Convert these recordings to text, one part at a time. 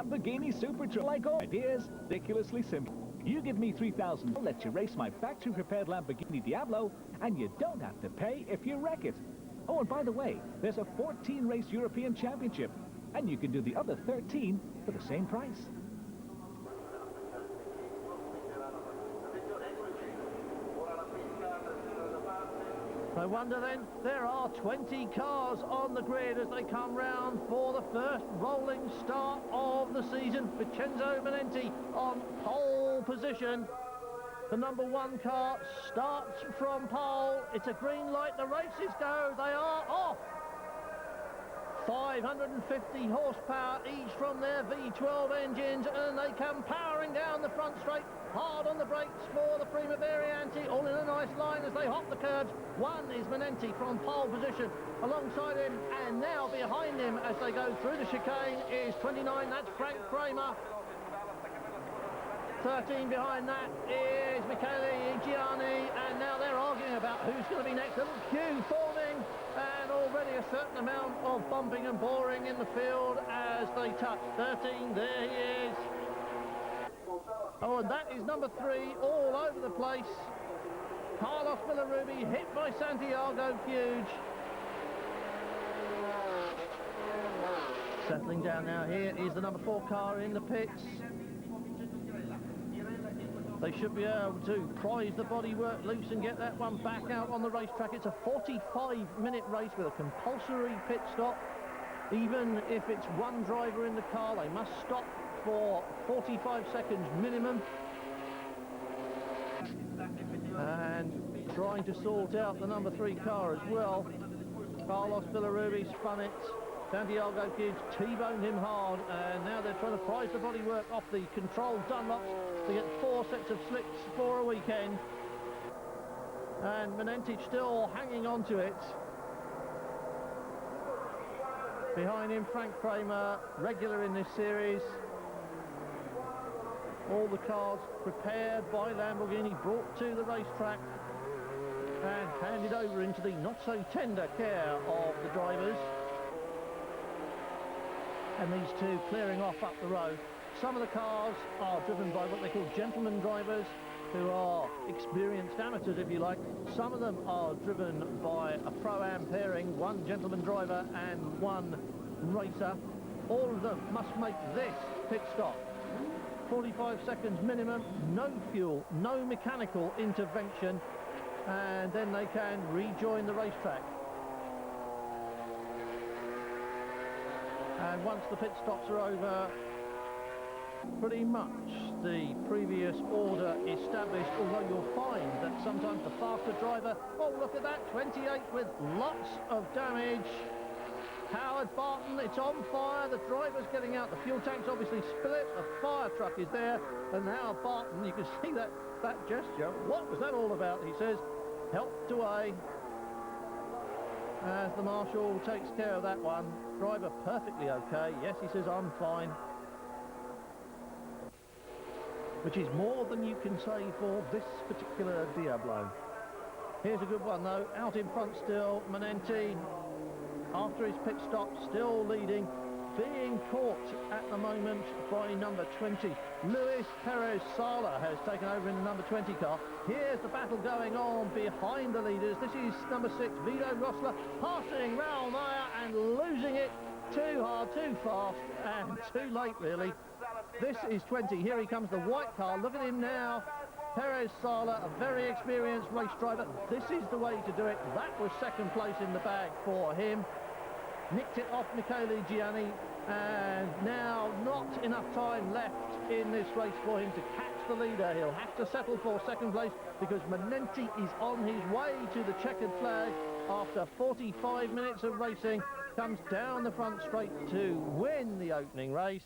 Lamborghini Super like all ideas, ridiculously simple. You give me 3,000, I'll let you race my factory-prepared Lamborghini Diablo, and you don't have to pay if you wreck it. Oh, and by the way, there's a 14-race European Championship, and you can do the other 13 for the same price. No wonder then there are 20 cars on the grid as they come round for the first rolling start of the season. Vincenzo Manenti on pole position. The number 1 car starts from pole. It's a green light. The races go. They are off. 550 horsepower each from their V12 engines, and they come powering down the front straight, hard on the brakes for the Prima Variante, all in a nice line as they hop the curbs. 1 is Manenti from pole position. Alongside him, and now behind him as they go through the chicane, is 29, that's Frank Kramer. 13 behind that is Michele Gianni, and now they're arguing about who's going to be next. A little queue forming, and already a certain amount of bumping and boring in the field as they touch. 13, there he is. Oh, and that is number 3, all over the place. Carlos Villaruby hit by Santiago Fuge. Settling down now, here is the number 4 car in the pits. They should be able to prise the bodywork loose and get that one back out on the racetrack. It's a 45-minute race with a compulsory pit stop. Even if it's 1 driver in the car, they must stop for 45 seconds minimum. And trying to sort out the number 3 car as well. Carlos Villaruby spun it. Santiago Fuge T-boned him hard, and now they're trying to prise the bodywork off the controlled Dunlops to get 4 sets of slicks for a weekend. And Manenti still hanging on to it. Behind him, Frank Kramer, regular in this series. All the cars prepared by Lamborghini, brought to the racetrack and handed over into the not-so-tender care of the drivers. And these two clearing off up the road. Some of the cars are driven by what they call gentleman drivers, who are experienced amateurs, if you like. Some of them are driven by a pro-am pairing, 1 gentleman driver and 1 racer. All of them must make this pit stop. 45 seconds minimum, no fuel, no mechanical intervention, and then they can rejoin the racetrack. And once the pit stops are over, pretty much the previous order established, although you'll find that sometimes the faster driver, oh look at that, 28 with lots of damage. Howard Barton, it's on fire, the driver's getting out, the fuel tank's obviously split, the fire truck is there, and now Barton, you can see that gesture. What was that all about, he says, helped away. As the marshal takes care of that one. Driver perfectly okay. Yes, he says, I'm fine. Which is more than you can say for this particular Diablo. Here's a good one, though. Out in front still, Manenti, after his pit stop, still leading. Being caught at the moment by number 20. Luis Perez Sala has taken over in the number 20 car. Here's the battle going on behind the leaders. This is number 6, Vito Rosler, passing Raul Meyer and losing it. Too hard, too fast, and too late, really. This is 20. Here he comes, the white car. Look at him now. Perez Sala, a very experienced race driver. This is the way to do it. That was second place in the bag for him. Nicked it off Michele Gianni, and now not enough time left in this race for him to catch the leader. He'll have to settle for second place because Manenti is on his way to the checkered flag after 45 minutes of racing. Comes down the front straight to win the opening race.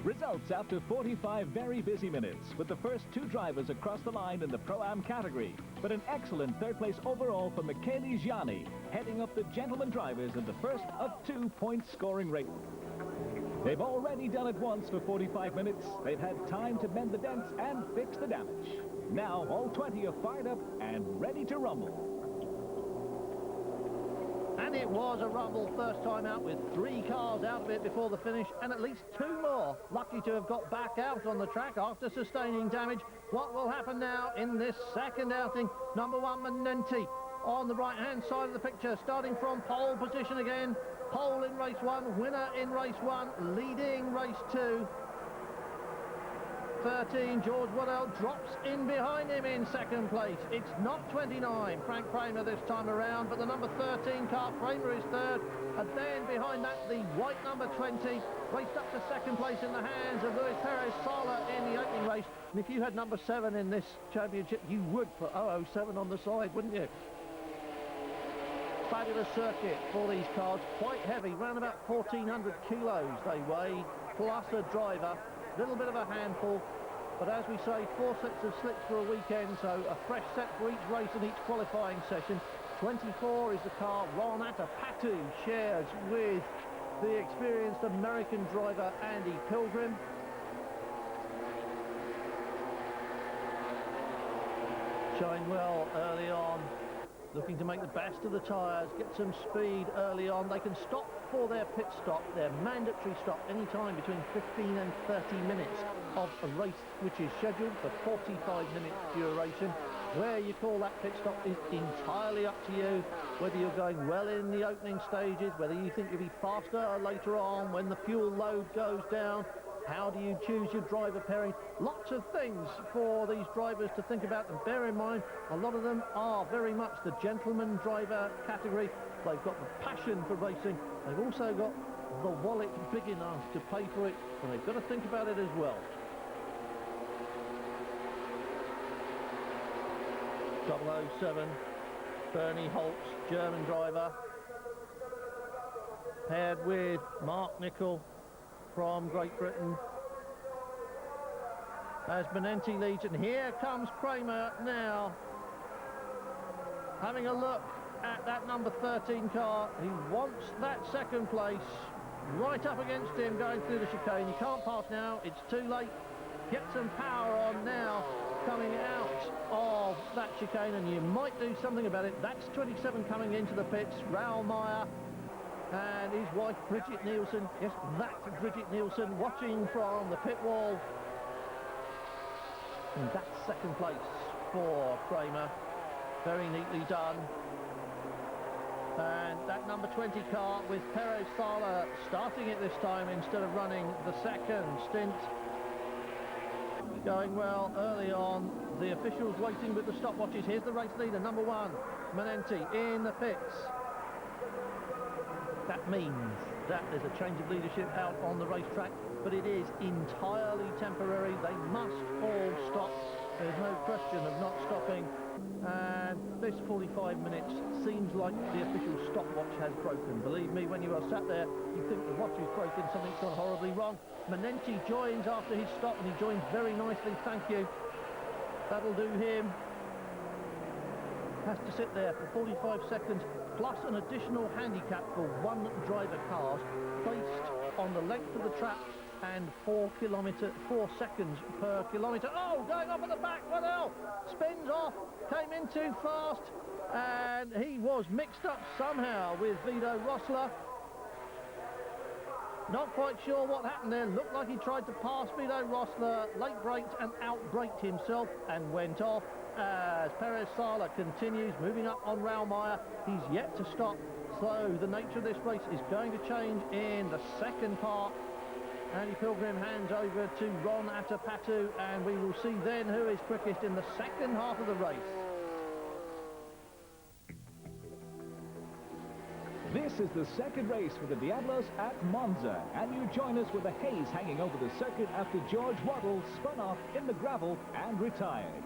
Results after 45 very busy minutes, with the first 2 drivers across the line in the Pro-Am category, but an excellent 3rd place overall for Michele Gianni, heading up the gentleman drivers in the first of 2 point scoring race. They've already done it once for 45 minutes. They've had time to mend the dents and fix the damage. Now all 20 are fired up and ready to rumble. And it was a rumble first time out, with 3 cars out of it before the finish, and at least 2 more lucky to have got back out on the track after sustaining damage. What will happen now in this second outing? Number 1, Manenti, on the right-hand side of the picture, starting from pole position again. Pole in race 1, winner in race 1, leading race 2. 13, George Waddell drops in behind him in second place. It's not 29, Frank Kramer this time around, but the number 13 car, Kramer, is third. And then behind that, the white number 20, raced up to second place in the hands of Luis Perez Sala in the opening race. And if you had number 7 in this championship, you would put 007 on the side, wouldn't you? Fabulous circuit for these cars, quite heavy, around about 1,400 kilos they weigh, plus a driver. Little bit of a handful, but as we say, 4 sets of slicks for a weekend, so a fresh set for each race and each qualifying session. 24 is the car Ron Atapatu shares with the experienced American driver Andy Pilgrim. Showing well early on, looking to make the best of the tyres, get some speed early on. They can stop for their pit stop, their mandatory stop, any time between 15 and 30 minutes of a race which is scheduled for 45 minutes duration. Where you call that pit stop is entirely up to you, whether you're going well in the opening stages, whether you think you'll be faster later on when the fuel load goes down. How do you choose your driver pairing? Lots of things for these drivers to think about, and bear in mind, a lot of them are very much the gentleman driver category. They've got the passion for racing. They've also got the wallet big enough to pay for it, and they've got to think about it as well. 007, Bernie Holtz, German driver, paired with Mark Nicol from Great Britain, as Manenti leads, and here comes Kramer now, having a look at that number 13 car. He wants that second place, right up against him going through the chicane. He can't pass now, it's too late. Get some power on now, coming out of that chicane, and you might do something about it. That's 27 coming into the pits, Raoul Meyer and his wife Bridget Nielsen. Yes, that's Bridget Nielsen watching from the pit wall. And that's second place for Kramer. Very neatly done. And that number 20 car with Perez Sala starting it this time instead of running the second stint. Going well early on. The officials waiting with the stopwatches. Here's the race leader, number 1, Manenti, in the pits. That means that there's a change of leadership out on the racetrack, but it is entirely temporary. They must all stop. There's no question of not stopping. And this 45 minutes seems like the official stopwatch has broken. Believe me, when you are sat there, you think the watch is broken, something's gone horribly wrong. Manenti joins after his stop, and he joins very nicely, thank you. That'll do him. Has to sit there for 45 seconds, plus an additional handicap for 1 driver cars, based on the length of the track and 4 seconds per kilometre. Oh, going off at the back, what hell? Spins off, came in too fast, and he was mixed up somehow with Vito Rosler. Not quite sure what happened there. Looked like he tried to pass Vito Rosler, late braked and out-braked himself and went off. As Perez Sala continues moving up on Raoul Meyer. He's yet to stop, so the nature of this race is going to change in the second part. Andy Pilgrim hands over to Ron Atapatu, and we will see then who is quickest in the second half of the race. This is the second race for the Diablos at Monza, and you join us with a haze hanging over the circuit after George Waddell spun off in the gravel and retired.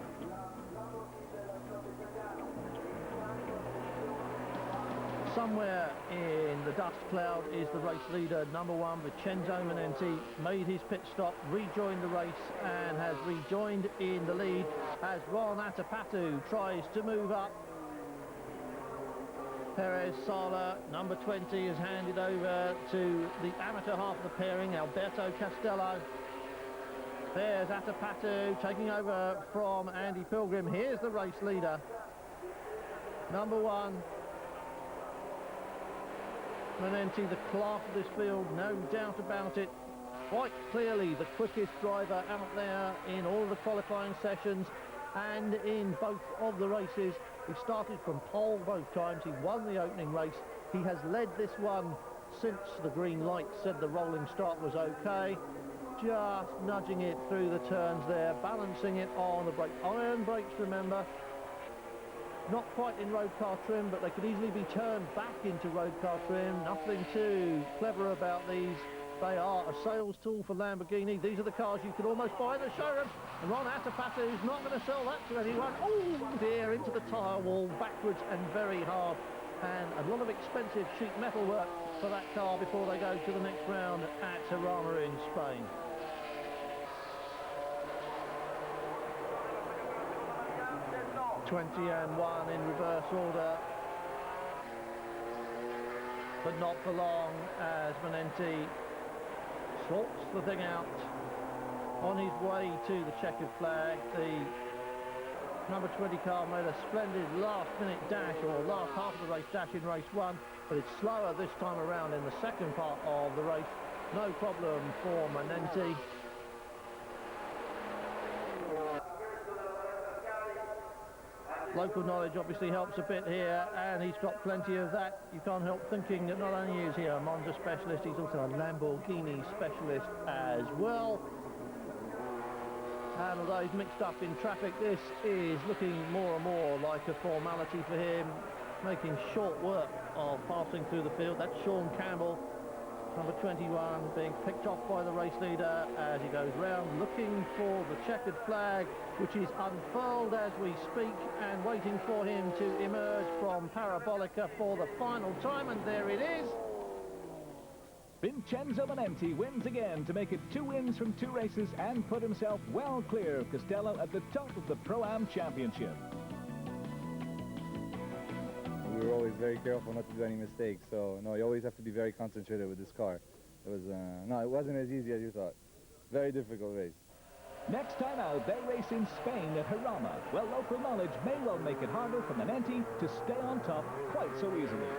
Somewhere in the dust cloud is the race leader, number 1, Vincenzo Manenti, made his pit stop, rejoined the race, and has rejoined in the lead as Ron Atapatu tries to move up. Perez Sala, number 20, is handed over to the amateur half of the pairing, Alberto Castello. There's Atapatu taking over from Andy Pilgrim. Here's the race leader, number 1, Manenti, the class of this field, no doubt about it. Quite clearly the quickest driver out there in all the qualifying sessions and in both of the races. He started from pole both times. He won the opening race. He has led this one since the green light said the rolling start was okay. Just nudging it through the turns there, balancing it on the brake. Iron brakes, remember. Not quite in road car trim, but they could easily be turned back into road car trim. Nothing too clever about these. They are a sales tool for Lamborghini. These are the cars you could almost buy in the showroom. And Ron Attapata is not going to sell that to anyone. Oh dear, into the tyre wall, backwards and very hard. And a lot of expensive sheet metal work for that car before they go to the next round at Jarama in Spain. (20-1) in reverse order, but not for long as Manenti sorts the thing out on his way to the checkered flag. The number 20 car made a splendid last-minute dash, or last half of the race dash in race 1, but it's slower this time around in the second part of the race. No problem for Manenti. Local knowledge obviously helps a bit here, and he's got plenty of that. You can't help thinking that not only is he a Monza specialist, he's also a Lamborghini specialist as well. And although he's mixed up in traffic, this is looking more and more like a formality for him, making short work of passing through the field. That's Sean Campbell, number 21, being picked off by the race leader as he goes round, looking for the checkered flag, which is unfurled as we speak, and waiting for him to emerge from Parabolica for the final time, and there it is. Vincenzo Manenti wins again to make it 2 wins from 2 races and put himself well clear of Costello at the top of the Pro-Am Championship. We were always very careful not to do any mistakes, so no, you always have to be very concentrated with this car. It was no, it wasn't as easy as you thought. Very difficult race. Next time out, they race in Spain at Jarama. Well, local knowledge may well make it harder for Manenti to stay on top quite so easily.